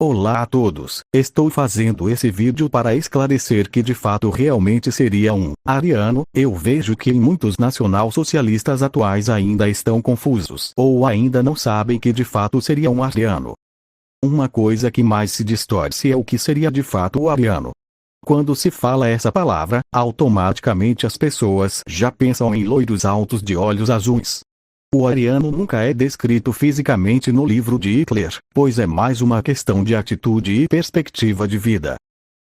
Olá a todos, estou fazendo esse vídeo para esclarecer que de fato realmente seria um ariano. Eu vejo que muitos nacional-socialistas atuais ainda estão confusos ou ainda não sabem que de fato seria um ariano. Uma coisa que mais se distorce é o que seria de fato o ariano. Quando se fala essa palavra, automaticamente as pessoas já pensam em loiros altos de olhos azuis. O ariano nunca é descrito fisicamente no livro de Hitler, pois é mais uma questão de atitude e perspectiva de vida.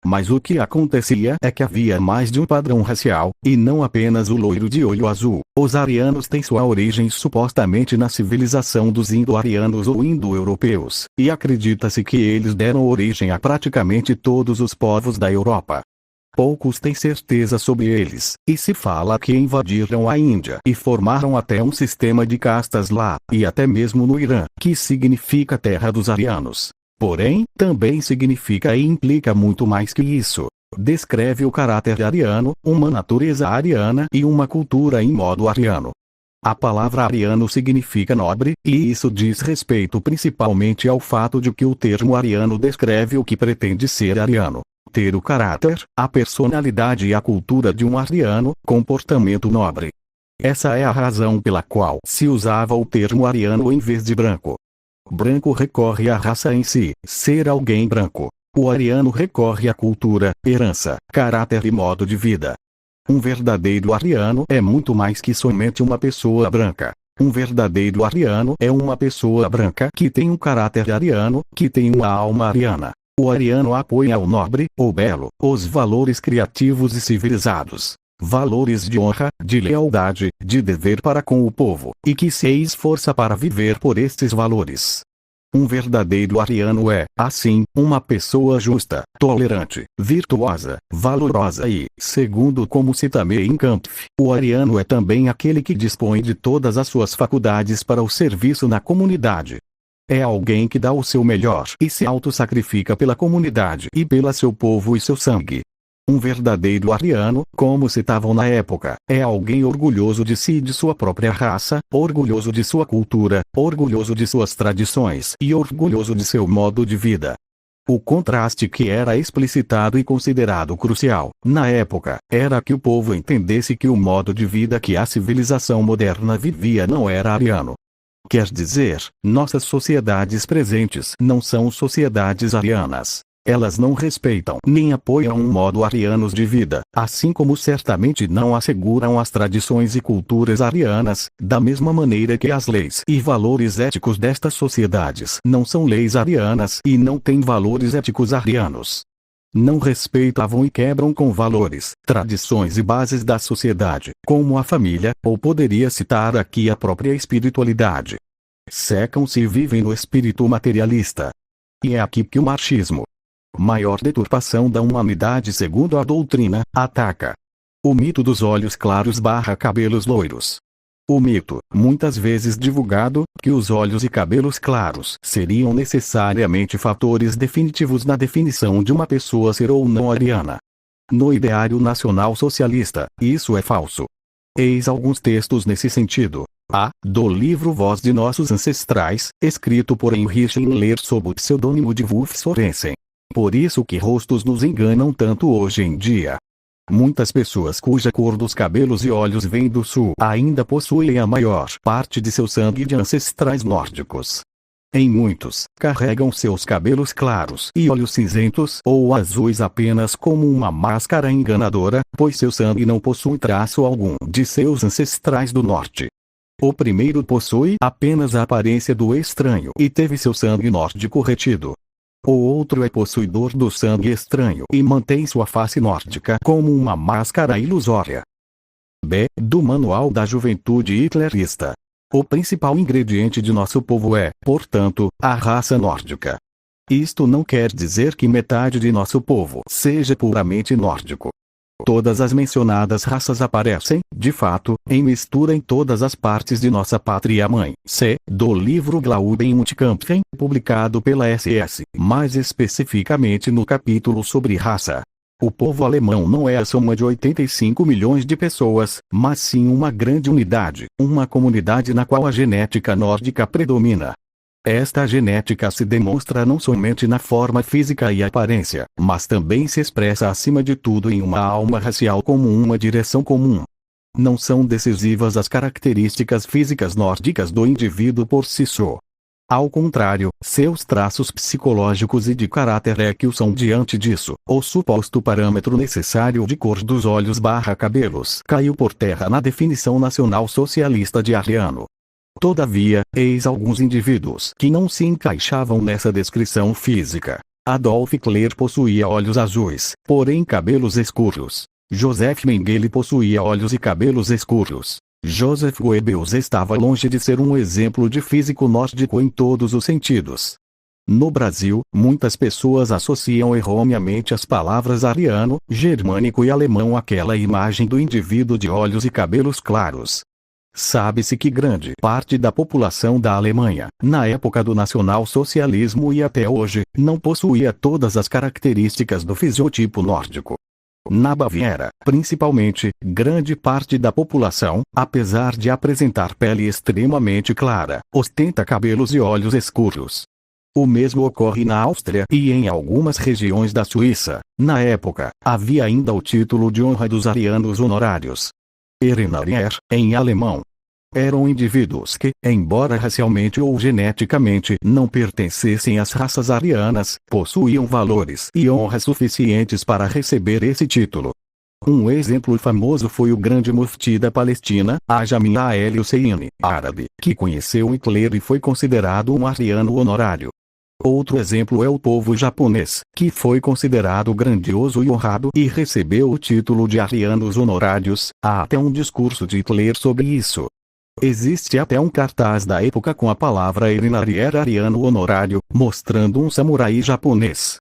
Mas o que acontecia é que havia mais de um padrão racial, e não apenas o loiro de olho azul. Os arianos têm sua origem supostamente na civilização dos indo-arianos ou indo-europeus, e acredita-se que eles deram origem a praticamente todos os povos da Europa. Poucos têm certeza sobre eles, e se fala que invadiram a Índia e formaram até um sistema de castas lá, e até mesmo no Irã, que significa terra dos arianos. Porém, também significa e implica muito mais que isso. Descreve o caráter ariano, uma natureza ariana e uma cultura em modo ariano. A palavra ariano significa nobre, e isso diz respeito principalmente ao fato de que o termo ariano descreve o que pretende ser ariano. Ter o caráter, a personalidade e a cultura de um ariano, comportamento nobre. Essa é a razão pela qual se usava o termo ariano em vez de branco. Branco recorre à raça em si, ser alguém branco. O ariano recorre à cultura, herança, caráter e modo de vida. Um verdadeiro ariano é muito mais que somente uma pessoa branca. Um verdadeiro ariano é uma pessoa branca que tem um caráter ariano, que tem uma alma ariana. O ariano apoia o nobre, o belo, os valores criativos e civilizados. Valores de honra, de lealdade, de dever para com o povo, e que se esforça para viver por estes valores. Um verdadeiro ariano é, assim, uma pessoa justa, tolerante, virtuosa, valorosa e, segundo como cita Mein Kampf, o ariano é também aquele que dispõe de todas as suas faculdades para o serviço na comunidade. É alguém que dá o seu melhor e se auto-sacrifica pela comunidade e pela seu povo e seu sangue. Um verdadeiro ariano, como citavam na época, é alguém orgulhoso de si e de sua própria raça, orgulhoso de sua cultura, orgulhoso de suas tradições e orgulhoso de seu modo de vida. O contraste que era explicitado e considerado crucial, na época, era que o povo entendesse que o modo de vida que a civilização moderna vivia não era ariano. Quer dizer, nossas sociedades presentes não são sociedades arianas. Elas não respeitam nem apoiam um modo arianos de vida, assim como certamente não asseguram as tradições e culturas arianas, da mesma maneira que as leis e valores éticos destas sociedades não são leis arianas e não têm valores éticos arianos. Não respeitavam e quebram com valores, tradições e bases da sociedade, como a família, ou poderia citar aqui a própria espiritualidade. Secam-se e vivem no espírito materialista. E é aqui que o marxismo, maior deturpação da humanidade segundo a doutrina, ataca. O mito dos olhos claros / cabelos loiros. O mito, muitas vezes divulgado, que os olhos e cabelos claros seriam necessariamente fatores definitivos na definição de uma pessoa ser ou não ariana. No ideário nacional socialista, isso é falso. Eis alguns textos nesse sentido. A. Do livro Voz de Nossos Ancestrais, escrito por Heinrich Himmler sob o pseudônimo de Wolf Sorensen. Por isso que rostos nos enganam tanto hoje em dia. Muitas pessoas cuja cor dos cabelos e olhos vem do sul ainda possuem a maior parte de seu sangue de ancestrais nórdicos. Em muitos, carregam seus cabelos claros e olhos cinzentos ou azuis apenas como uma máscara enganadora, pois seu sangue não possui traço algum de seus ancestrais do norte. O primeiro possui apenas a aparência do estranho e teve seu sangue nórdico retido. O outro é possuidor do sangue estranho e mantém sua face nórdica como uma máscara ilusória. B. Do Manual da Juventude Hitlerista. O principal ingrediente de nosso povo é, portanto, a raça nórdica. Isto não quer dizer que metade de nosso povo seja puramente nórdico. Todas as mencionadas raças aparecem, de fato, em mistura em todas as partes de nossa pátria-mãe. C. Do livro Glauben und Kampfen, publicado pela SS, mais especificamente no capítulo sobre raça. O povo alemão não é a soma de 85 milhões de pessoas, mas sim uma grande unidade, uma comunidade na qual a genética nórdica predomina. Esta genética se demonstra não somente na forma física e aparência, mas também se expressa acima de tudo em uma alma racial comum, uma direção comum. Não são decisivas as características físicas nórdicas do indivíduo por si só. Ao contrário, seus traços psicológicos e de caráter é que o são. Diante disso, o suposto parâmetro necessário de cor dos olhos/cabelos caiu por terra na definição nacional socialista de Ariano. Todavia, eis alguns indivíduos que não se encaixavam nessa descrição física. Adolf Hitler possuía olhos azuis, porém cabelos escuros. Joseph Mengele possuía olhos e cabelos escuros. Joseph Goebbels estava longe de ser um exemplo de físico nórdico em todos os sentidos. No Brasil, muitas pessoas associam erroneamente as palavras ariano, germânico e alemão àquela imagem do indivíduo de olhos e cabelos claros. Sabe-se que grande parte da população da Alemanha, na época do nacionalsocialismo e até hoje, não possuía todas as características do fisiotipo nórdico. Na Baviera, principalmente, grande parte da população, apesar de apresentar pele extremamente clara, ostenta cabelos e olhos escuros. O mesmo ocorre na Áustria e em algumas regiões da Suíça. Na época, havia ainda o título de honra dos arianos honorários. Ehrenarier, em alemão. Eram indivíduos que, embora racialmente ou geneticamente não pertencessem às raças arianas, possuíam valores e honras suficientes para receber esse título. Um exemplo famoso foi o grande mufti da Palestina, Ajamin el-Husseini, árabe, que conheceu Hitler e foi considerado um ariano honorário. Outro exemplo é o povo japonês, que foi considerado grandioso e honrado e recebeu o título de arianos honorários. Há até um discurso de Hitler sobre isso. Existe até um cartaz da época com a palavra Ehrenarier ariano honorário, mostrando um samurai japonês.